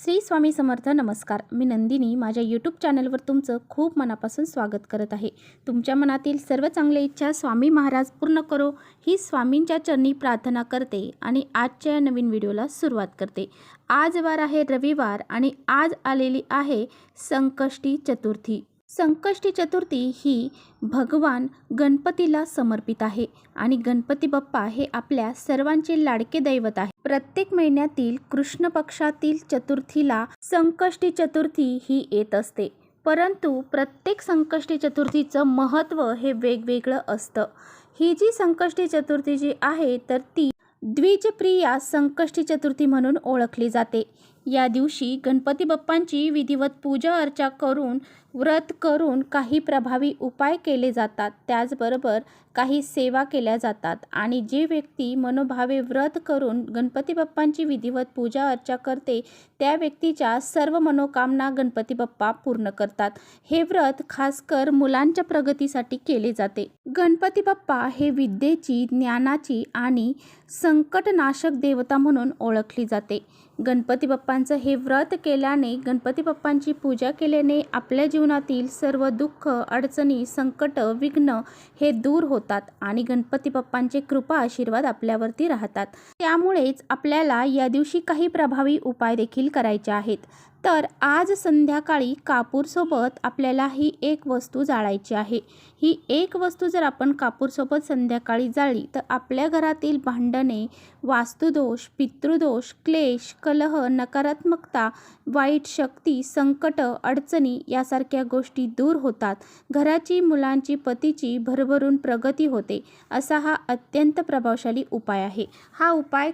श्री स्वामी समर्थ. नमस्कार. मी नंदिनी माझ्या यूट्यूब चॅनलवर तुमचं खूप मनापासून स्वागत करत आहे. तुमच्या मनातील सर्व चांगल्या इच्छा स्वामी महाराज पूर्ण करो ही स्वामींच्या चरणी प्रार्थना करते आणि आजच्या नवीन व्हिडिओला सुरुवात करते. आज वार आहे रविवार आणि आज आलेली आहे संकष्टी चतुर्थी. संकष्टी चतुर्थी ही भगवान गणपतीला समर्पित आहे आणि गणपती बाप्पा हे आपल्या सर्वांचे लाडके दैवत आहे. प्रत्येक महिन्यातील कृष्ण पक्षातील चतुर्थीला संकष्टी चतुर्थी ही येत असते, परंतु प्रत्येक संकष्टी चतुर्थीचं महत्त्व हे वेगवेगळं असतं. ही जी संकष्टी चतुर्थी जी आहे तर ती द्विजप्रिया संकष्टी चतुर्थी म्हणून ओळखली जाते. या दिवशी गणपती बाप्पांची विधिवत पूजा अर्चा करून व्रत करून काही प्रभावी उपाय केले जातात. त्याचबरोबर काही सेवा केल्या जातात आणि जे व्यक्ती मनोभावे व्रत करून गणपती बाप्पांची विधिवत पूजा अर्चा करते त्या व्यक्तीच्या सर्व मनोकामना गणपती बाप्पा पूर्ण करतात. हे व्रत खासकर मुलांच्या प्रगतीसाठी केले जाते. गणपती बाप्पा हे विद्येची, ज्ञानाची आणि संकटनाशक देवता म्हणून ओळखली जाते. गणपती बाप्पांचं हे व्रत केल्याने, गणपती बाप्पांची पूजा केल्याने आपल्या जीवनातील सर्व दुःख, अडचणी, संकट, विघ्न हे दूर होतात आणि गणपती बाप्पांचे कृपा आशीर्वाद आपल्यावरती राहतात. त्यामुळेच आपल्याला या दिवशी काही प्रभावी उपाय देखील करायचे आहेत. तर आज संध्याकाळी कापूरसोबत आपल्याला ही एक वस्तू जाळायची आहे. ही एक वस्तू जर आपण कापूरसोबत संध्याकाळी जाळली तर आपल्या घरातील भांडणे, वास्तुदोष, पितृदोष, क्लेश, कलह, नकारात्मकता, वाईट शक्ती, संकट, अडचणी यासारख्या गोष्टी दूर होतात. घराची, मुलांची, पतीची भरभरून प्रगती होते. असा हा अत्यंत प्रभावशाली उपाय आहे. हा उपाय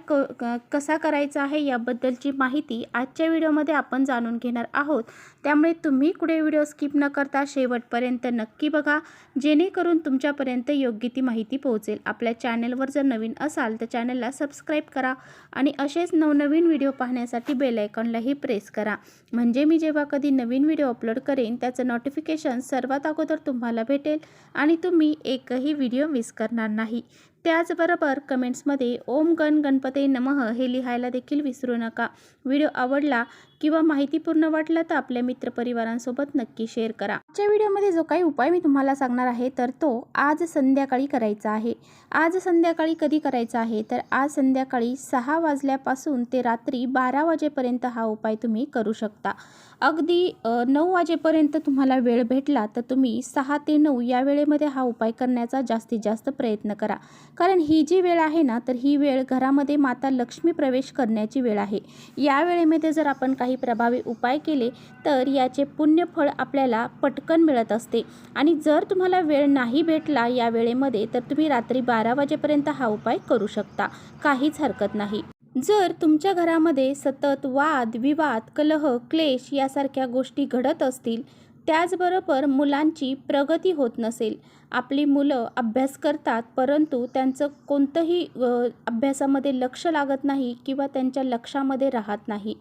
कसा करायचा आहे याबद्दलची माहिती आजच्या व्हिडिओमध्ये आपण जाणून घेणार आहोत. त्यामुळे तुम्ही पुढे व्हिडिओ स्किप न करता शेवटपर्यंत नक्की बघा, जेणेकरून तुमच्यापर्यंत योग्य ती माहिती पोहोचेल. आपल्या चॅनलवर जर नवीन असाल तर चॅनलला सबस्क्राईब करा आणि असेच नवनवीन व्हिडिओ पाहण्यासाठी बेल आयकॉनलाही प्रेस करा. म्हणजे मी जेव्हा कधी नवीन व्हिडिओ अपलोड करेन त्याचं नोटिफिकेशन सर्वात अगोदर तुम्हाला भेटेल आणि तुम्ही एकही व्हिडिओ मिस करणार नाही. त्याचबरोबर कमेंट्समध्ये ओम गण गणपते नमः हे लिहायला देखील विसरू नका. व्हिडिओ आवडला किंवा माहितीपूर्ण वाटला तर आपल्या मित्रपरिवारांसोबत नक्की शेअर करा. आजच्या व्हिडिओमध्ये जो काही उपाय मी तुम्हाला सांगणार आहे तर तो आज संध्याकाळी करायचा आहे. आज संध्याकाळी कधी करायचा आहे तर आज संध्याकाळी 6 वाजल्यापासून ते रात्री 12 वाजेपर्यंत हा उपाय तुम्ही करू शकता. अगदी 9 वाजेपर्यंत तुम्हाला वेळ भेटला तर तुम्ही 6 ते 9 या वेळेमध्ये हा उपाय करण्याचा जास्तीत जास्त प्रयत्न करा. कारण ही जी वेळ आहे ना तर ही वेळ घरामध्ये माता लक्ष्मी प्रवेश करण्याची वेळ आहे. या वेळेमध्ये जर आपण काही प्रभावी उपाय केले तर याचे पुण्यफळ आपल्याला पटकन मिळत असते. आणि जर तुम्हाला वेळ नाही भेटला या वेळेमध्ये तर तुम्ही रात्री 12 वाजेपर्यंत हा उपाय करू शकता. काहीच हरकत नाही. जर तुमच्या घरामध्ये सतत वाद, विवाद, कलह, क्लेश यासारख्या गोष्टी घडत असतील, त्याचबरोबर मुलांची प्रगती होत नसेल, आपली मुलं अभ्यास करतात परंतु त्यांचं कोणतंही अभ्यासामध्ये लक्ष लागत नाही किंवा त्यांच्या लक्षामध्ये राहत नाही,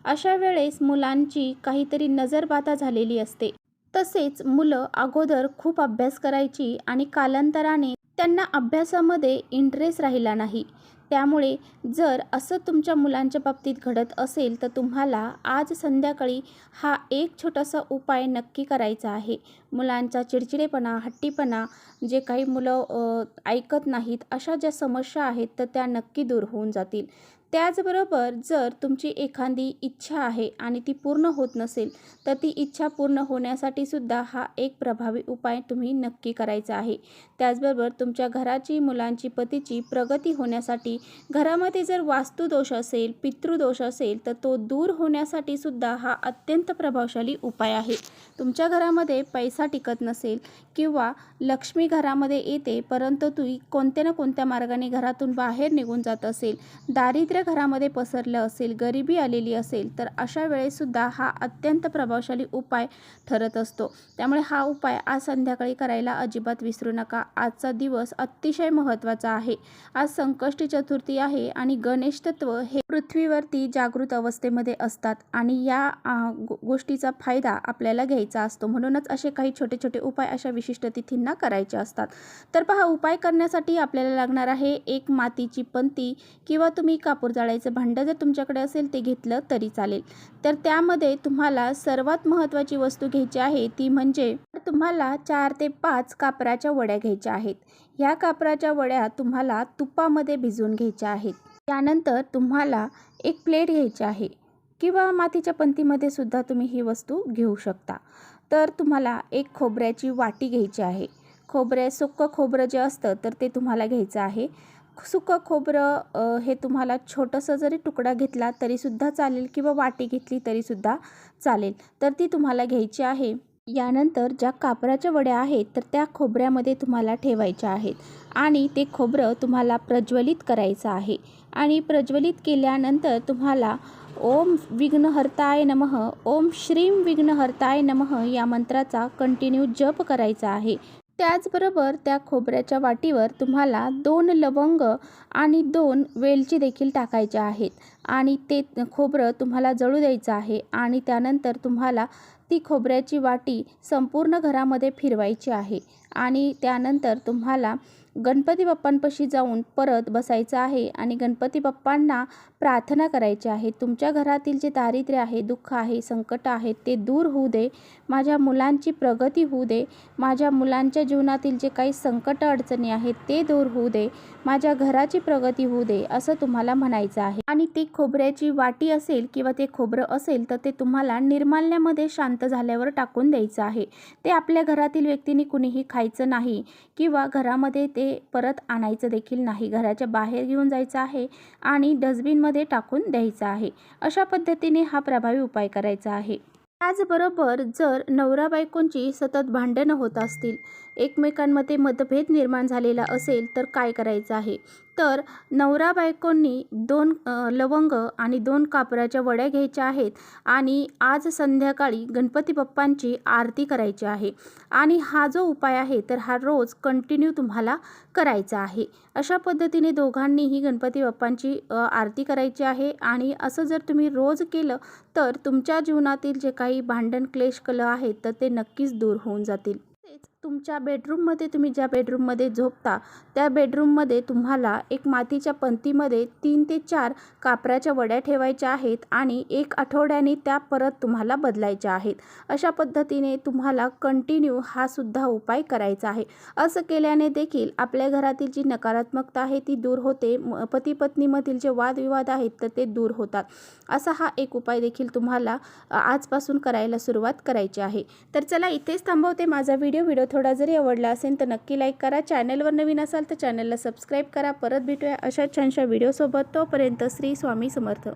अशा वेळेस मुलांची काहीतरी नजरबाधा झालेली असते. तसेच मुलं अगोदर खूप अभ्यास करायची आणि कालांतराने त्यांना अभ्यासामध्ये इंटरेस्ट राहिला नाही. त्यामुळे जर असं तुमच्या मुलांच्या बाबतीत घडत असेल तर तुम्हाला आज संध्याकाळी हा एक छोटासा उपाय नक्की करायचा आहे. मुलांचा चिडचिडेपणा, हट्टीपणा, जे काही मुलं ऐकत नाहीत, अशा ज्या समस्या आहेत तर त्या नक्की दूर होऊन जातील. त्याचबरोबर जर तुमची एखादी इच्छा आहे आणि ती पूर्ण होत नसेल तर ती इच्छा पूर्ण होण्यासाठी सुद्धा हा एक प्रभावी उपाय तुम्ही नक्की करायचा आहे. त्याचबरोबर तुमच्या घराची, मुलांची, पतीची प्रगती होण्यासाठी, घरामध्ये जर वास्तुदोष असेल, पितृदोष असेल तर तो दूर होण्यासाठी सुद्धा हा अत्यंत प्रभावशाली उपाय आहे. तुमच्या घरामध्ये पैसा टिकत नसेल किंवा लक्ष्मी घरामध्ये येते परंतु ती कोणत्या ना कोणत्या मार्गाने घरातून बाहेर निघून जात असेल, दारिद्र्य घरामध्ये पसरलं असेल, गरिबी आलेली असेल तर अशा वेळेसुद्धा हा अत्यंत प्रभावशाली उपाय ठरत असतो. त्यामुळे हा उपाय आज संध्याकाळी करायला अजिबात विसरू नका. आजचा दिवस अतिशय महत्त्वाचा आहे. आज संकष्टी चतुर्थी आहे आणि गणेश तत्व हे पृथ्वीवरती जागृत अवस्थेमध्ये असतात आणि या गोष्टीचा फायदा आपल्याला घ्यायचा असतो. म्हणूनच असे काही छोटे छोटे उपाय अशा विशिष्ट तिथींना करायचे असतात. तर पहा, उपाय करण्यासाठी आपल्याला लागणार आहे एक मातीची पंती किंवा तुम्ही कापूर कापूर जाळायचं भांडं जर तुमच्याकडे असेल ते घेतलं तरी चालेल। तर त्यामध्ये तुम्हाला सर्वात महत्त्वाची वस्तू घ्यायची आहे ती म्हणजे तुम्हाला 4 ते 5 कापराच्या वड्या घ्यायच्या आहेत। ह्या कापराच्या वड्या तुम्हाला तुपामध्ये भिजवून घ्यायच्या आहेत। त्यानंतर तुम्हाला एक प्लेट घ्यायची आहे किंवा मातीच्या पंतीमध्ये सुद्धा तुम्ही ही वस्तू घेऊ शकता। तर तुम्हाला एक खोबऱ्याची वाटी घ्यायची आहे। सुकं खोबरं जे असतं तर ते तुम्हाला घ्यायचं आहे। सुकं खोबरं हे तुम्हाला छोटंसं जरी तुकडा घेतला तरीसुद्धा चालेल किंवा वाटी घेतली तरीसुद्धा चालेल, तर ती तुम्हाला घ्यायची आहे। यानंतर ज्या कापराच्या वड्या आहेत तर त्या खोबऱ्यामध्ये तुम्हाला ठेवायच्या आहेत आणि ते खोबरं तुम्हाला प्रज्वलित करायचं आहे आणि प्रज्वलित केल्यानंतर तुम्हाला ओम विघ्नहर्ताय नमः, ओम श्रीं विघ्नहर्ताय नमः या मंत्राचा कंटिन्यू जप करायचा आहे। त्याचबरोबर त्या खोबऱ्याच्या वाटीवर तुम्हाला 2 लवंग आणि 2 वेलची देखील टाकायच्या आहेत आणि ते खोबरं तुम्हाला जळू द्यायचं आहे आणि त्यानंतर तुम्हाला ती खोबऱ्याची वाटी संपूर्ण घरामध्ये फिरवायची आहे आणि त्यानंतर तुम्हाला गणपती बाप्पांपाशी जाऊन परत बसायचं आहे आणि गणपती बाप्पांना प्रार्थना करायची आहे। तुमच्या घरातील जे दारिद्र्य आहे, दुःख आहे, संकट आहेत ते दूर होऊ दे, माझ्या मुलांची प्रगती होऊ दे, माझ्या मुलांच्या जीवनातील जे काही संकट अडचणी आहेत ते दूर होऊ दे, माझ्या घराची प्रगती होऊ दे असं तुम्हाला म्हणायचं आहे। आणि ती खोबऱ्याची वाटी असेल किंवा ते खोबरं असेल तर ते तुम्हाला निर्माल्यामध्ये शांत झाल्यावर टाकून द्यायचं आहे। ते आपल्या घरातील व्यक्तींनी कुणीही खायचं नाही किंवा घरामध्ये ते परत आणायचं देखील नाही। घराच्या बाहेर घेऊन जायचं आहे आणि डस्टबिनमध्ये टाकून द्यायचं आहे। अशा पद्धतीने हा प्रभावी उपाय करायचा आहे। त्याचबरोबर जर नवरा बायकोंची सतत भांडणं होत असतील, एकमेकांमध्ये मतभेद निर्माण झालेला असेल तर काय करायचं आहे, तर नवरा बायकोंनी 2 लवंग आणि 2 कापराच्या वड्या घ्यायच्या आहेत आणि आज संध्याकाळी गणपती बाप्पांची आरती करायची आहे आणि हा जो उपाय आहे तर हा रोज कंटिन्यू तुम्हाला करायचा आहे। अशा पद्धतीने दोघांनीही गणपती बाप्पांची आरती करायची आहे आणि असं जर तुम्ही रोज केलं तर तुमच्या जीवनातील जे काही भांडण क्लेश कलह आहेत तर ते नक्कीच दूर होऊन जातील। तुमच्या बेडरूममध्ये तुम्ही ज्या बेडरूममध्ये झोपता त्या बेडरूममध्ये तुम्हाला एक मातीच्या पंतीमध्ये 3 ते 4 कापराच्या वड्या ठेवायच्या आहेत आणि 1 आठवड्याने त्या परत तुम्हाला बदलायच्या आहेत। अशा पद्धतीने तुम्हाला कंटिन्यू हा सुद्धा उपाय करायचा आहे। असं केल्याने देखील आपल्या घरातील जी नकारात्मकता आहे ती दूर होते, पती पत्नीमधील जे वादविवाद आहेत तर ते दूर होतात। असा हा एक उपाय देखील तुम्हाला आजपासून करायला सुरुवात करायची आहे। तर चला इथेच थांबवते माझा व्हिडिओ थोडा जरी आवडला असेल तर नक्की लाईक करा। चॅनलवर नवीन असाल तर चॅनलला सबस्क्राईब करा। परत भेटूया अशा छानशा व्हिडिओसोबत। तोपर्यंत श्री स्वामी समर्थ।